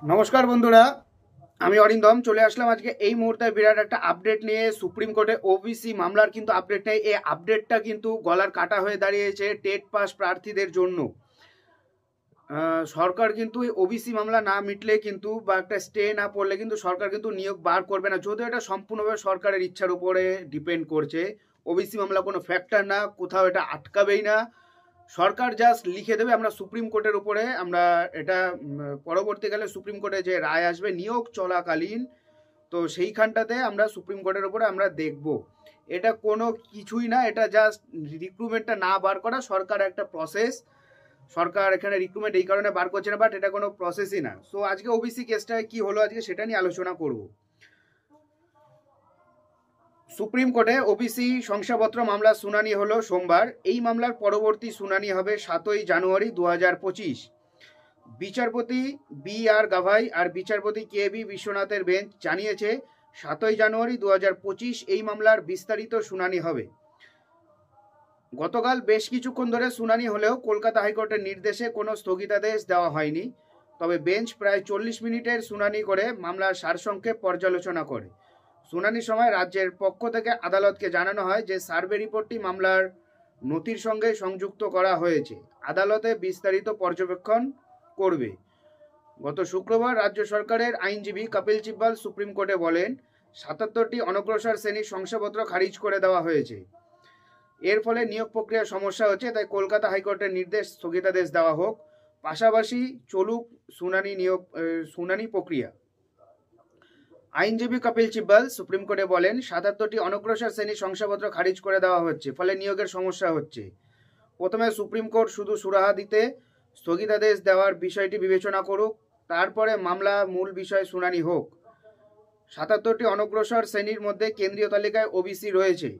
নমস্কার বন্ধুরা, আমি অরিন্দম চলে আসলাম আজকে এই মুহূর্তে বিরাট একটা আপডেট নিয়ে। সুপ্রিম কোর্টে ওবিসি মামলার কিন্তু আপডেট নেই। এই আপডেটটা কিন্তু গলার কাটা হয়ে দাঁড়িয়েছে টেট পাস প্রার্থীদের জন্য। সরকার কিন্তু ওবিসি মামলা না মিটলে কিন্তু বা একটা স্টে না পড়লে কিন্তু সরকার কিন্তু নিয়োগ বার করবে না, যদিও এটা সম্পূর্ণভাবে সরকারের ইচ্ছার উপরে ডিপেন্ড করছে। ওবিসি মামলা কোনো ফ্যাক্টর না, কোথাও এটা আটকাবেই না। সরকার জাস্ট লিখে দেবে, আমরা সুপ্রিম কোর্টের উপরে আমরা এটা পরবর্তীকালে সুপ্রিম কোর্টে যে রায় আসবে নিয়োগ চলাকালীন, তো সেইখানটাতে আমরা সুপ্রিম কোর্টের উপরে আমরা দেখব। এটা কোনো কিছুই না, এটা জাস্ট রিক্রুটমেন্টটা না বার করা সরকার একটা প্রসেস। সরকার এখানে রিক্রুটমেন্ট এই কারণে বার করছে না, বাট এটা কোনো প্রসেসই না। সো আজকে ওবিসি কেসটা কি হলো আজকে সেটা নিয়ে আলোচনা করব। সুপ্রিম কোর্টে ওবিসি শংসাপত্র মামলার শুনানি হলো সোমবার। এই মামলার পরবর্তী শুনানি হবে 7ই জানুয়ারি 2025। বিচারপতি বি আর গাভাই আর বিচারপতি কে বি বিশ্বনাথের বেঞ্চ জানিয়েছে 7ই জানুয়ারি 2025 এই মামলার বিস্তারিত শুনানি হবে। গতকাল বেশ কিছুক্ষণ ধরে শুনানি হলেও কলকাতা হাইকোর্টের নির্দেশে কোনো স্থগিতাদেশ দেওয়া হয়নি। তবে বেঞ্চ প্রায় 40 মিনিটের শুনানি করে মামলার সারসংক্ষেপ পর্যালোচনা করে। শুনানির সময় রাজ্যের পক্ষ থেকে আদালতকে জানানো হয় যে সার্ভে রিপোর্টটি মামলার নথির সঙ্গে সংযুক্ত করা হয়েছে, আদালতে বিস্তারিত পর্যবেক্ষণ করবে। গত শুক্রবার রাজ্য সরকারের আইনজীবী কপিল সিব্বল সুপ্রিম কোর্টে বলেন 77টি অনগ্রসর শ্রেণীর শংসাপত্র খারিজ করে দেওয়া হয়েছে। এর ফলে নিয়োগ প্রক্রিয়ার সমস্যা হচ্ছে, তাই কলকাতা হাইকোর্টের নির্দেশ স্থগিতাদেশ দেওয়া হোক, পাশাপাশি চলুক শুনানি প্রক্রিয়া। আইনজীবী কপিল সিব্বল সুপ্রিম কোর্টে বলেন 77টি অনগ্রসর শ্রেণীর শংসাপত্র খারিজ করে দেওয়া হচ্ছে, ফলে নিয়োগের সমস্যা হচ্ছে। প্রথমে সুপ্রিম কোর্ট শুধু সুরাহা দিতে স্থগিতাদেশ দেওয়ার বিষয়টি বিবেচনা করুক, তারপরে মামলা মূল বিষয় শুনানি হোক। 77টি অনগ্রসর শ্রেণীর মধ্যে কেন্দ্রীয় তালিকায় ওবিসি রয়েছে।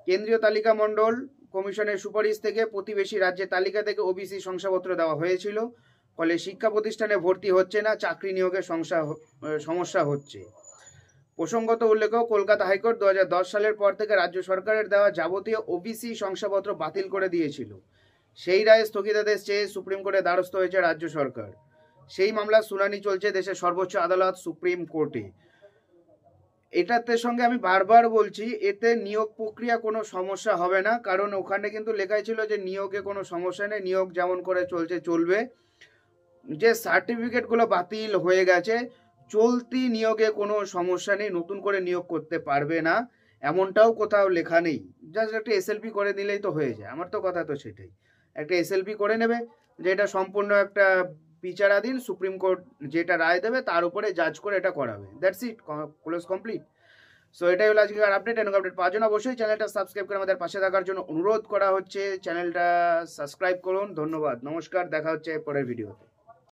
কেন্দ্রীয় তালিকা মণ্ডল কমিশনের সুপারিশ থেকে প্রতিবেশী রাজ্যের তালিকা থেকে ওবিসি শংসাপত্র দেওয়া হয়েছিল, ফলে শিক্ষা প্রতিষ্ঠানে ভর্তি হচ্ছে না, চাকরি নিয়োগের সমস্যা হচ্ছে। প্রসঙ্গত উল্লেখ, কলকাতা হাইকোর্ট 2010 সালের পর থেকে রাজ্য সরকারের দেওয়া যাবতীয় ওবিসি শংসাপত্র বাতিল করে দিয়েছিল। সেই রায়ে স্থগিতাদেশ চেয়ে সুপ্রিম কোর্টে দ্বারস্থ হয়েছে রাজ্য সরকার। সেই মামলার শুনানি চলছে দেশের সর্বোচ্চ আদালত সুপ্রিম কোর্টে। এটাতে সঙ্গে আমি বারবার বলছি, এতে নিয়োগ প্রক্রিয়া কোনো সমস্যা হবে না, কারণ ওখানে কিন্তু লেখাই ছিল যে নিয়োগে কোনো সমস্যা নেই, নিয়োগ যেমন করে চলছে চলবে। যে সার্টিফিকেটগুলো বাতিল হয়ে গেছে, চলতি নিয়োগে কোনো সমস্যা নেই, নতুন করে নিয়োগ করতে পারবে না এমনটাও কোথাও লেখা নেই। জাস্ট একটা এসএলপি করে নিলেই তো হয়ে যায়। আমার তো কথা তো সেটাই, একটা এসএলপি করে নেবে, যে এটা সম্পূর্ণ একটা বিচারাধীন, সুপ্রিম কোর্ট যেটা রায় দেবে তার উপরে জাজ করে এটা করাবে। That's it, close complete. So এটাই হলো আজকের আপডেট। এরকম আপডেট পাওয়ার জন্য অবশ্যই চ্যানেলটা সাবস্ক্রাইব করে আমাদের পাশে থাকার জন্য অনুরোধ করা হচ্ছে। চ্যানেলটা সাবস্ক্রাইব করুন। ধন্যবাদ, নমস্কার, দেখা হচ্ছে পরের ভিডিওতে।